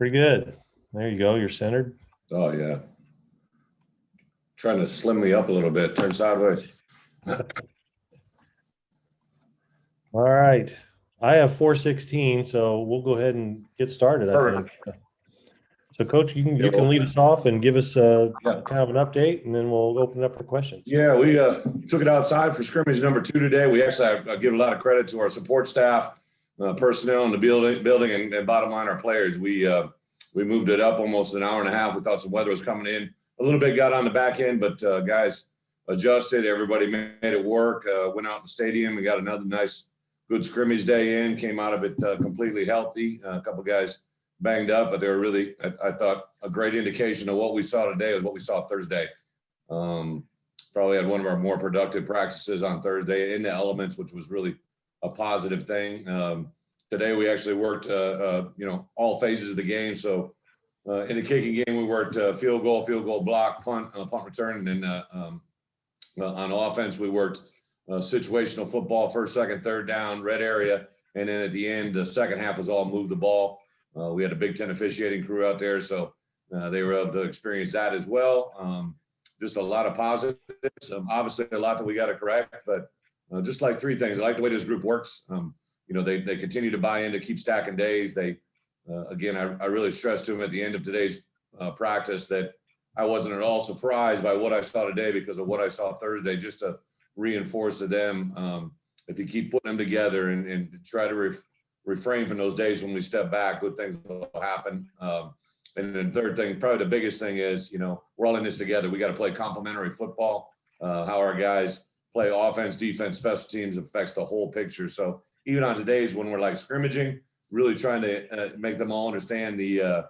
Pretty good. There you go. You're centered. Oh, yeah. Trying to slim me up a little bit, turn sideways. All right. I have 416, so we'll go ahead and get started, I think. So, Coach, you can lead us off and give us kind of an update, and then we'll open it up for questions. Yeah, we took it outside for scrimmage number 2 today. We actually I give a lot of credit to our support staff, personnel in the building, and bottom line, our players. We moved it up almost an hour and a half. We thought some weather was coming in. A little bit got on the back end, but guys adjusted. Everybody made it work. Went out in the stadium. We got another nice, good scrimmage day in. Came out of it completely healthy. A couple guys banged up, but they were really, I thought, a great indication of what we saw today is what we saw Thursday. Probably had one of our more productive practices on Thursday in the elements, which was really a positive thing. Today we actually worked, all phases of the game. So in the kicking game, we worked field goal block, punt return, and then on offense we worked situational football, first, second, third down, red area, and then at the end, the second half was all move the ball. We had a Big Ten officiating crew out there, so they were able to experience that as well. Just a lot of positives. Obviously, a lot that we got to correct, but just like 3 things. I like the way this group works. They continue to buy in to keep stacking days. They, again, I really stressed to them at the end of today's practice that I wasn't at all surprised by what I saw today because of what I saw Thursday, just to reinforce to them, if you keep putting them together and try to refrain from those days when we step back, good things will happen. And then third thing, probably the biggest thing is, we're all in this together. We got to play complementary football. How our guys play offense, defense, special teams affects the whole picture. So even on today's when we're like scrimmaging, really trying to make them all understand the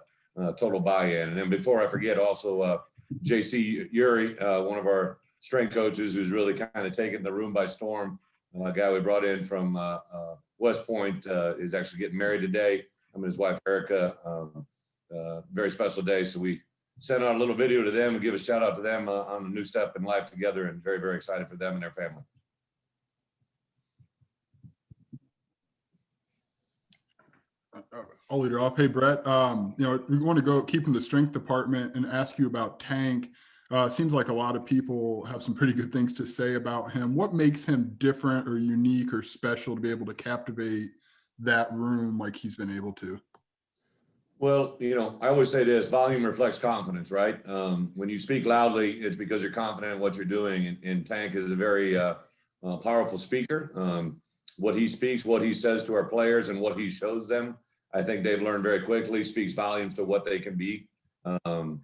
total buy-in. And then before I forget, also JC Uri, one of our strength coaches who's really kind of taken the room by storm. A guy we brought in from West Point is actually getting married today. Him and his wife, Erica. Very special day. So we sent out a little video to them and give a shout out to them on a new step in life together, and very, very excited for them and their family. I'll lead it off. Hey, Bret, we want to go keep in the strength department and ask you about Tank. Seems like a lot of people have some pretty good things to say about him. What makes him different or unique or special to be able to captivate that room like he's been able to? Well, I always say this: volume reflects confidence, right? When you speak loudly, it's because you're confident in what you're doing. And Tank is a very powerful speaker. What he speaks, what he says to our players, and what he shows them, I think they've learned very quickly, speaks volumes to what they can be. And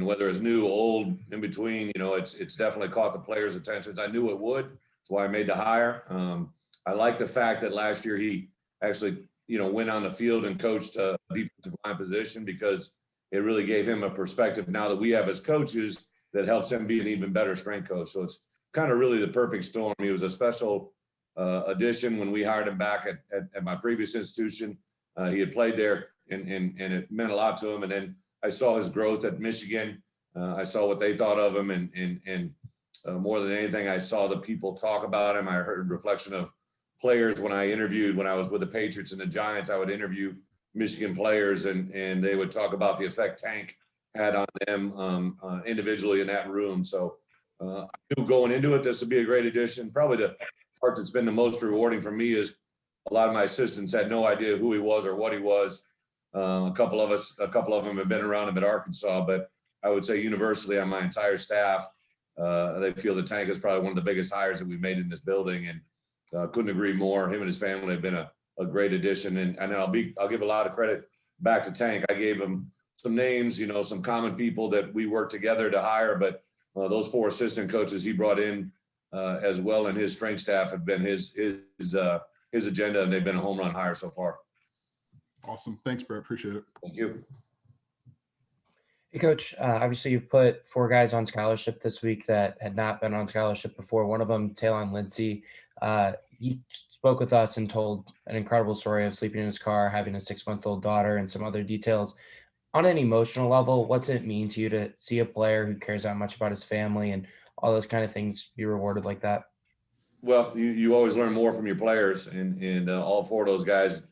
whether it's new, old, in between, it's definitely caught the players' attention. I knew it would. That's why I made the hire. I like the fact that last year he actually, went on the field and coached a defensive line position, because it really gave him a perspective now that we have as coaches that helps him be an even better strength coach. So it's kind of really the perfect storm. He was a special addition when we hired him back at my previous institution. He had played there and it meant a lot to him. And then I saw his growth at Michigan. I saw what they thought of him, and more than anything, I saw the people talk about him. I heard reflection of players when I was with the Patriots and the Giants. I would interview Michigan players, and they would talk about the effect Tank had on them individually in that room. So I knew going into it, this would be a great addition. Probably the part that's been the most rewarding for me is a lot of my assistants had no idea who he was or what he was. A couple of them have been around him at Arkansas, but I would say universally on my entire staff, they feel that Tank is probably one of the biggest hires that we've made in this building, and couldn't agree more. Him and his family have been a great addition, and I'll give a lot of credit back to Tank. I gave him some names, some common people that we worked together to hire, but those 4 assistant coaches he brought in as well, and his strength staff have been his agenda, and they've been a home run hire so far. Awesome. Thanks, Bret. Appreciate it. Thank you. Hey, Coach, obviously you put 4 guys on scholarship this week that had not been on scholarship before. One of them, Taylon Lindsey, he spoke with us and told an incredible story of sleeping in his car, having a 6-month-old daughter, and some other details. On an emotional level, what's it mean to you to see a player who cares that much about his family and all those kind of things be rewarded like that? Well, you always learn more from your players, and all 4 of those guys,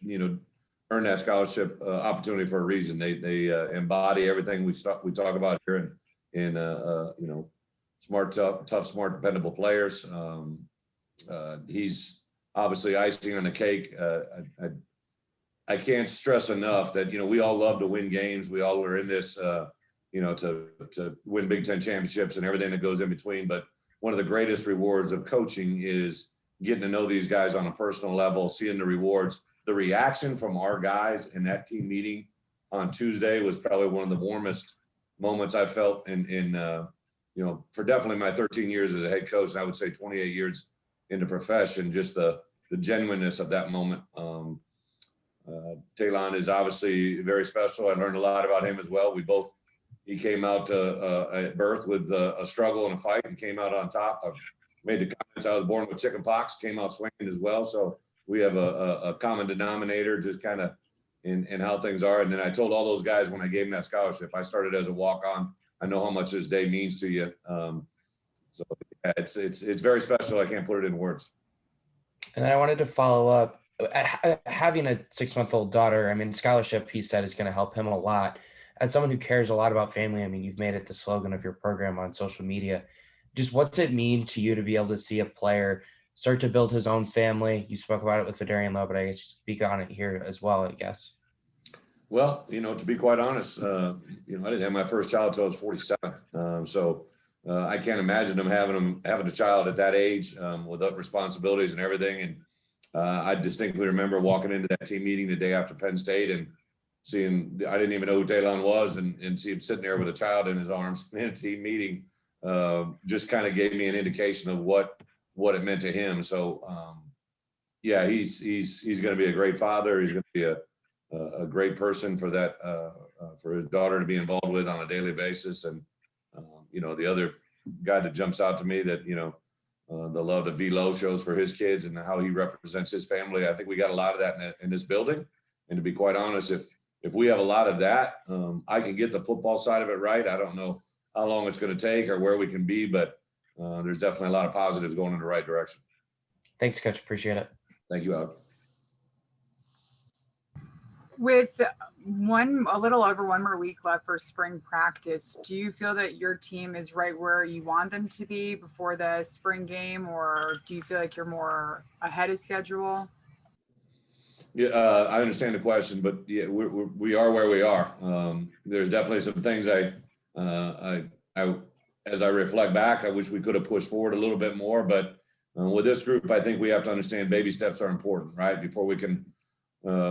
earned that scholarship opportunity for a reason. They embody everything we talk about here in you know, smart, tough, smart, dependable players. He's obviously icing on the cake. I can't stress enough that, you know, we all love to win games. We all are in this, you know, to win Big Ten championships and everything that goes in between. But one of the greatest rewards of coaching is getting to know these guys on a personal level, seeing the rewards. The reaction from our guys in that team meeting on Tuesday was probably one of the warmest moments I felt in you know, for definitely my 13 years as a head coach, and I would say 28 years in the profession, just the genuineness of that moment. Talon is obviously very special. I learned a lot about him as well. He came out at birth with a struggle and a fight and came out on top. I've made the comments, I was born with chicken pox, came out swinging as well. So we have a common denominator just kind of in how things are. And then I told all those guys when I gave them that scholarship, I started as a walk-on. I know how much this day means to you. So yeah, it's very special. I can't put it in words. And then I wanted to follow up. Having a 6-month-old daughter, I mean, scholarship, he said, is going to help him a lot. As someone who cares a lot about family, I mean, you've made it the slogan of your program on social media. Just what's it mean to you to be able to see a player start to build his own family? You spoke about it with Fedarian Lowe, but I guess speak on it here as well, I guess. Well, you know, to be quite honest, you know, I didn't have my first child until I was 47. So I can't imagine having a child at that age without responsibilities and everything. And I distinctly remember walking into that team meeting the day after Penn State and seeing, I didn't even know who Talon was, and see him sitting there with a child in his arms in a team meeting, just kind of gave me an indication of what it meant to him. So yeah, he's going to be a great father. He's going to be a great person for that, for his daughter to be involved with on a daily basis. And you know, the other guy that jumps out to me that, you know, the love that Velo shows for his kids and how he represents his family. I think we got a lot of that in this building. And to be quite honest, if we have a lot of that, I can get the football side of it right. I don't know how long it's going to take or where we can be, but there's definitely a lot of positives going in the right direction. Thanks, Coach. Appreciate it. Thank you, Alex. With a little over 1 more week left for spring practice, do you feel that your team is right where you want them to be before the spring game, or do you feel like you're more ahead of schedule? Yeah, I understand the question, but yeah, we are where we are. There's definitely some things as I reflect back, I wish we could have pushed forward a little bit more, but with this group, I think we have to understand baby steps are important, right? Before we can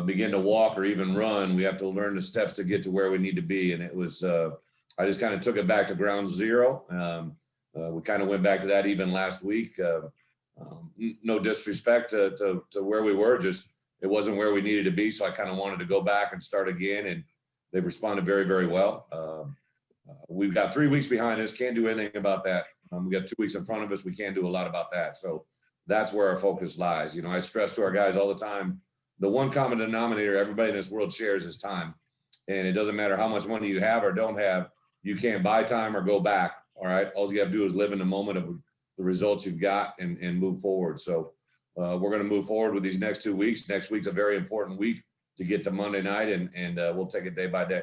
begin to walk or even run, we have to learn the steps to get to where we need to be. And it was, I just kind of took it back to ground zero. We kind of went back to that even last week. No disrespect to where we were, just it wasn't where we needed to be. So I kind of wanted to go back and start again, and they've responded very, very well. We've got 3 weeks behind us. Can't do anything about that. We got 2 weeks in front of us. We can't do a lot about that. So that's where our focus lies. You know, I stress to our guys all the time, the one common denominator everybody in this world shares is time. And it doesn't matter how much money you have or don't have, you can't buy time or go back. All right. All you have to do is live in the moment of the results you've got and move forward. So we're going to move forward with these next 2 weeks. Next week's a very important week to get to Monday night, and we'll take it day by day.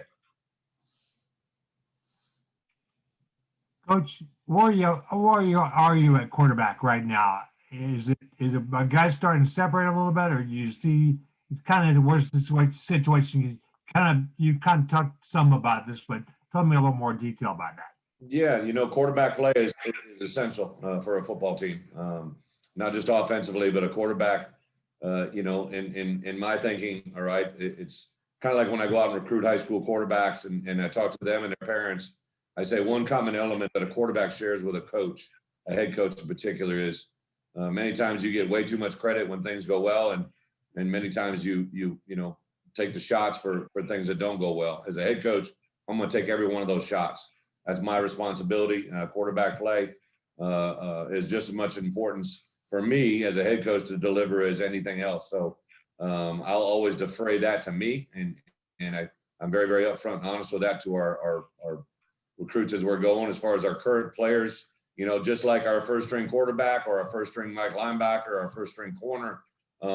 Coach, where are you at quarterback right now? Is it a guy starting to separate a little bit, or you see it's kind of the worst situation? You kind of talked some about this, but tell me a little more detail about that. Yeah, you know, quarterback play is essential for a football team, not just offensively, but a quarterback. You know, in my thinking, all right, it's kind of like when I go out and recruit high school quarterbacks and I talk to them and their parents. I say one common element that a quarterback shares with a coach, a head coach in particular, is many times you get way too much credit when things go well, and many times you know, take the shots for things that don't go well. As a head coach, I'm going to take every one of those shots. That's my responsibility. Quarterback play is just as much importance for me as a head coach to deliver as anything else. So I'll always defray that to me, and I'm very, very upfront and honest with that to our recruits as we're going. As far as our current players, you know, just like our first string quarterback or our first string Mike linebacker or our first string corner,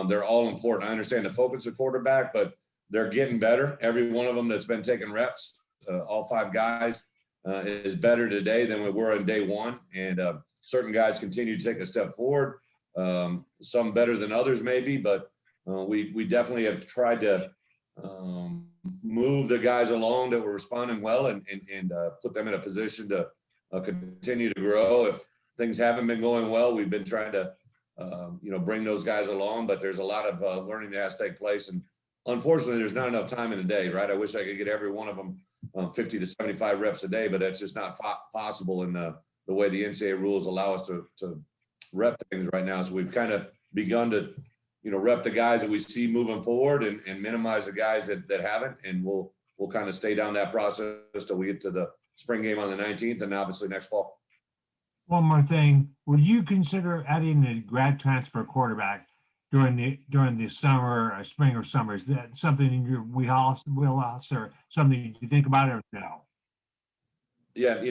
they're all important. I understand the focus of quarterback, but they're getting better. Every one of them that's been taking reps, all 5 guys, is better today than we were on day one. And certain guys continue to take a step forward. Some better than others maybe, but we definitely have tried to move the guys along that were responding well and put them in a position to continue to grow. If things haven't been going well, we've been trying to bring those guys along, but there's a lot of learning that has to take place. And unfortunately, there's not enough time in a day, right? I wish I could get every one of them 50 to 75 reps a day, but that's just not possible in the way the NCAA rules allow us to rep things right now. So we've kind of begun to, rep the guys that we see moving forward and minimize the guys that haven't. And we'll kind of stay down that process till we get to the spring game on the 19th and obviously next fall. One more thing, would you consider adding a grad transfer quarterback during the summer, or spring or summer? Is that something in your wheelhouse or something you think about it or no? Yeah,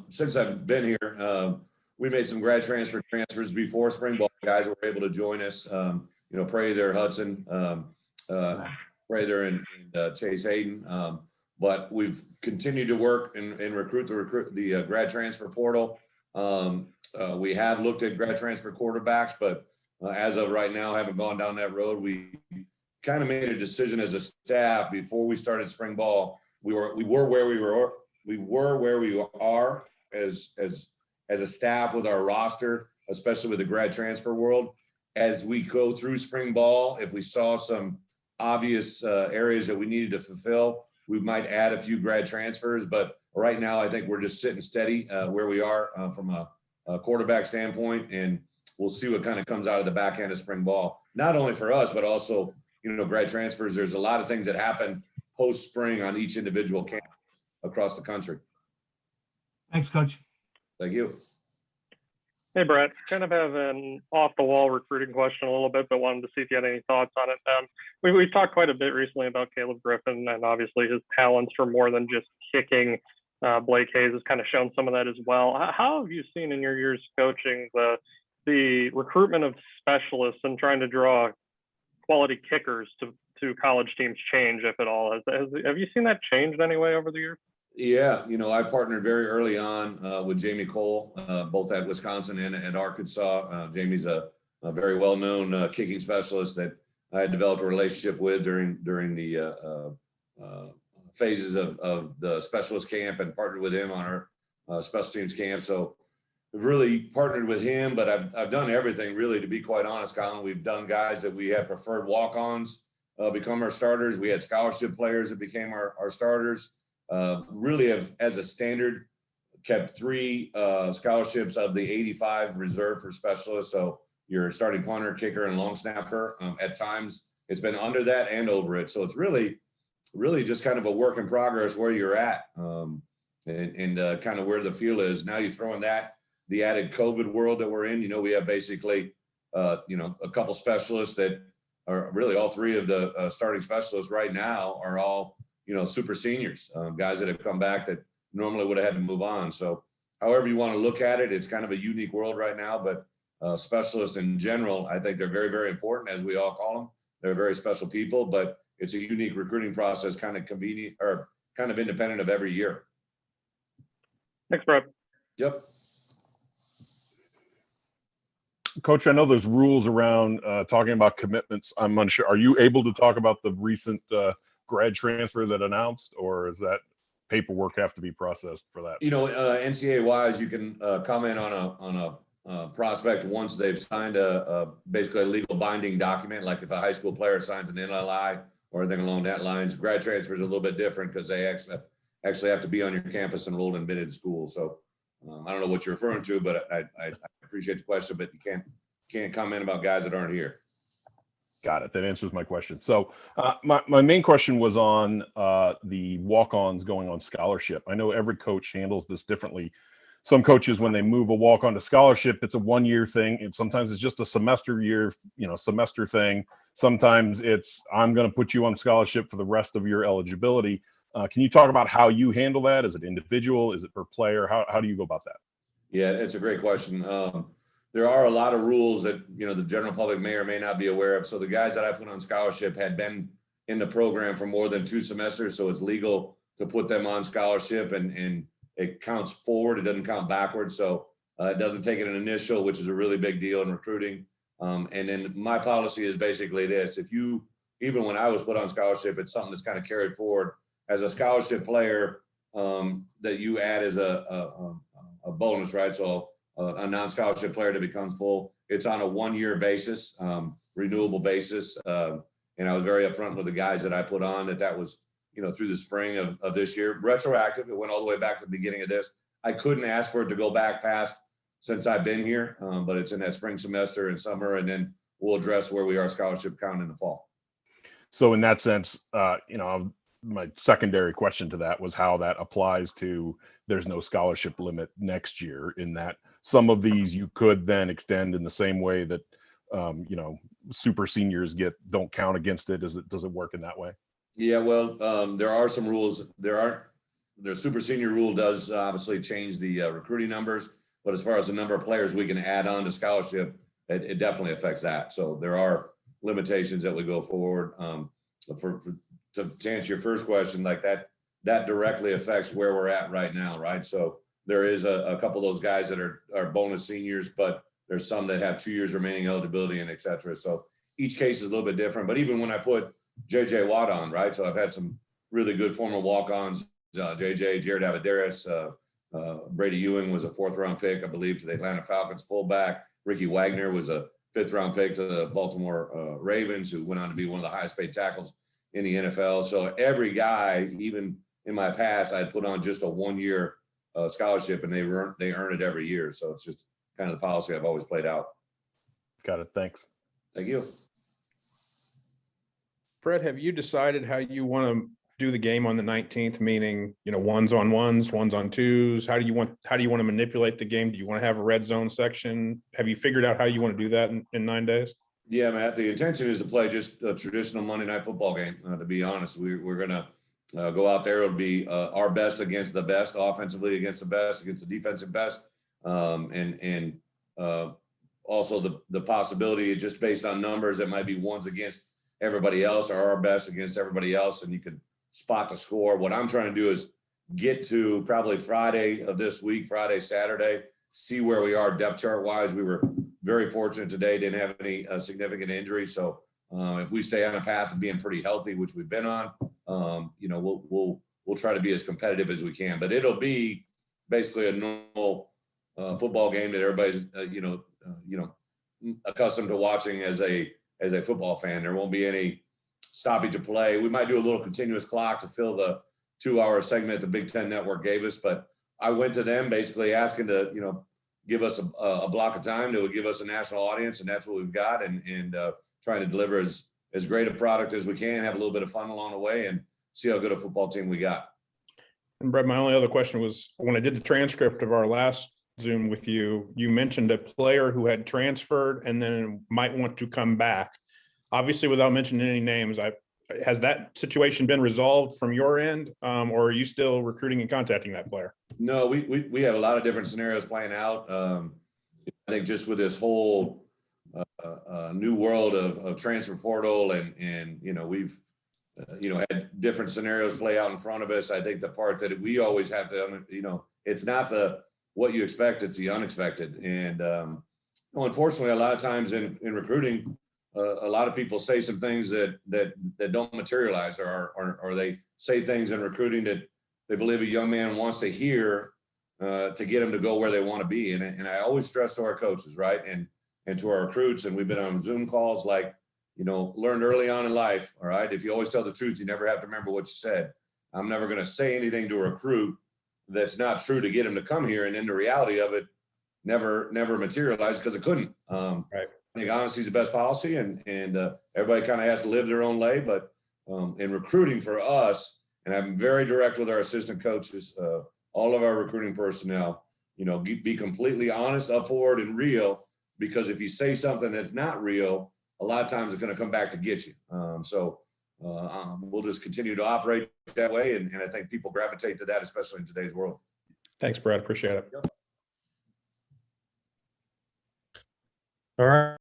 since I've been here, we made some grad transfers before spring ball. Guys were able to join us. Prather, Hudson, Prather, and Chase Hayden. But we've continued to work and recruit the grad transfer portal. We have looked at grad transfer quarterbacks, but as of right now, haven't gone down that road. We kind of made a decision as a staff before we started spring ball. We were where we are as a staff with our roster, especially with the grad transfer world. As we go through spring ball, if we saw some obvious areas that we needed to fulfill, we might add a few grad transfers. But right now, I think we're just sitting steady where we are from a quarterback standpoint, and we'll see what kind of comes out of the back end of spring ball. Not only for us, but also, grad transfers. There's a lot of things that happen post spring on each individual camp across the country. Thanks, Coach. Thank you. Hey, Bret, kind of have an off-the-wall recruiting question a little bit, but wanted to see if you had any thoughts on it. We've talked quite a bit recently about Caleb Griffin and obviously his talents for more than just kicking. Blake Hayes has kind of shown some of that as well. How have you seen in your years coaching the recruitment of specialists and trying to draw quality kickers to college teams change, if at all? Have you seen that changed anyway over the years? Yeah, I partnered very early on with Jamie Cole, both at Wisconsin and at Arkansas. Jamie's a very well-known kicking specialist that I had developed a relationship with during the phases of the specialist camp, and partnered with him on our special teams camp. So we've really partnered with him, but I've done everything really, to be quite honest, Colin. We've done guys that we had preferred walk-ons become our starters. We had scholarship players that became our starters. Really have, as a standard, kept 3 scholarships of the 85 reserved for specialists. So your starting punter, kicker, and long snapper. At times it's been under that and over it. So it's really just kind of a work in progress where you're at, and kind of where the field is. Now you throw in that, the added COVID world that we're in. We have basically, a couple specialists that are really all 3 of the starting specialists right now are all, super seniors, guys that have come back that normally would have had to move on. So however you want to look at it, it's kind of a unique world right now, but specialists in general, I think they're very, very important, as we all call them. They're very special people, but it's a unique recruiting process, kind of convenient or kind of independent of every year. Thanks, Bret. Yep. Coach, I know there's rules around talking about commitments. I'm unsure. Are you able to talk about the recent grad transfer that announced, or is that paperwork have to be processed for that? NCAA wise, you can comment on a prospect once they've signed basically a legal binding document. Like if a high school player signs an NLI or anything along that lines. Grad transfer is a little bit different because they actually have to be on your campus enrolled in admitted school. So I don't know what you're referring to, but I appreciate the question, but you can't comment about guys that aren't here. Got it. That answers my question. So my main question was on the walk-ons going on scholarship. I know every coach handles this differently. Some coaches, when they move a walk-on to scholarship, it's a 1-year thing. And sometimes it's just a semester thing. Sometimes it's, I'm going to put you on scholarship for the rest of your eligibility. Can you talk about how you handle that? Is it individual? Is it per player? How do you go about that? Yeah, it's a great question. There are a lot of rules that, the general public may or may not be aware of. So the guys that I put on scholarship had been in the program for more than 2 semesters. So it's legal to put them on scholarship, and it counts forward. It doesn't count backwards. So it doesn't take an initial, which is a really big deal in recruiting. And then my policy is basically this: even when I was put on scholarship, it's something that's kind of carried forward as a scholarship player, that you add as a bonus, right? So a non-scholarship player that becomes full, it's on a 1-year basis, renewable basis. And I was very upfront with the guys that I put on that was, through the spring of this year, retroactive. It went all the way back to the beginning of this. I couldn't ask for it to go back past since I've been here, but it's in that spring semester and summer, and then we'll address where we are scholarship count in the fall. So in that sense, my secondary question to that was how that applies to there's no scholarship limit next year, in that some of these you could then extend in the same way that, super seniors don't count against it. Does it work in that way? Yeah, well, there are some rules. The super senior rule does obviously change the recruiting numbers, but as far as the number of players we can add on to scholarship, it definitely affects that. So there are limitations that we go forward. To answer your first question, like that directly affects where we're at right now, right? So there is a couple of those guys that are bonus seniors, but there's some that have 2 years remaining eligibility and et cetera. So each case is a little bit different. But even when I put JJ Watt on, right? So I've had some really good former walk-ons, JJ, Jared Abadaris, Brady Ewing was a 4th-round pick, I believe, to the Atlanta Falcons fullback. Ricky Wagner was a 5th-round pick to the Baltimore Ravens, who went on to be one of the highest paid tackles in the NFL. So every guy, even in my past, I'd put on just a 1-year scholarship, and they earn it every year. So it's just kind of the policy I've always played out. Got it. Thanks. Thank you. Fred, have you decided how you want to do the game on the 19th? Meaning, ones on ones, ones on twos. How do you want to manipulate the game? Do you want to have a red zone section? Have you figured out how you want to do that in 9 days? Yeah, Matt, the intention is to play just a traditional Monday night football game. To be honest, we're going to go out there. It'll be our best against the best, offensively against the best, against the defensive best. And also the possibility, just based on numbers, that might be ones against everybody else or our best against everybody else, and you can spot the score. What I'm trying to do is get to probably Friday of this week, Friday, Saturday, see where we are depth chart wise. We were very fortunate today, didn't have any significant injuries. So if we stay on a path of being pretty healthy, which we've been on, we'll try to be as competitive as we can. But it'll be basically a normal football game that everybody's accustomed to watching as a football fan. There won't be any stoppage of play. We might do a little continuous clock to fill the 2-hour segment the Big Ten Network gave us, but I went to them basically asking to, give us a block of time that would give us a national audience, and that's what we've got, and trying to deliver as great a product as we can, have a little bit of fun along the way, and see how good a football team we got. And Brett, my only other question was, when I did the transcript of our last Zoom with you, you mentioned a player who had transferred and then might want to come back. Obviously, without mentioning any names, has that situation been resolved from your end, or are you still recruiting and contacting that player? No, we have a lot of different scenarios playing out. I think just with this whole new world of transfer portal and we've had different scenarios play out in front of us. I think the part that we always have to, it's not what you expect, it's the unexpected. And unfortunately, a lot of times in recruiting, a lot of people say some things that don't materialize, or they say things in recruiting that they believe a young man wants to hear to get him to go where they want to be. And I always stress to our coaches, right, and to our recruits, and we've been on Zoom calls, like, learned early on in life, all right, if you always tell the truth, you never have to remember what you said. I'm never going to say anything to a recruit that's not true to get him to come here, and then the reality of it never materialized because it couldn't. Right. I think honesty is the best policy, and everybody kind of has to live their own way. But in recruiting for us, and I'm very direct with our assistant coaches, all of our recruiting personnel, be completely honest, up forward, and real, because if you say something that's not real, a lot of times it's going to come back to get you. So we'll just continue to operate that way, and I think people gravitate to that, especially in today's world. Thanks, Brad. Appreciate it. All right.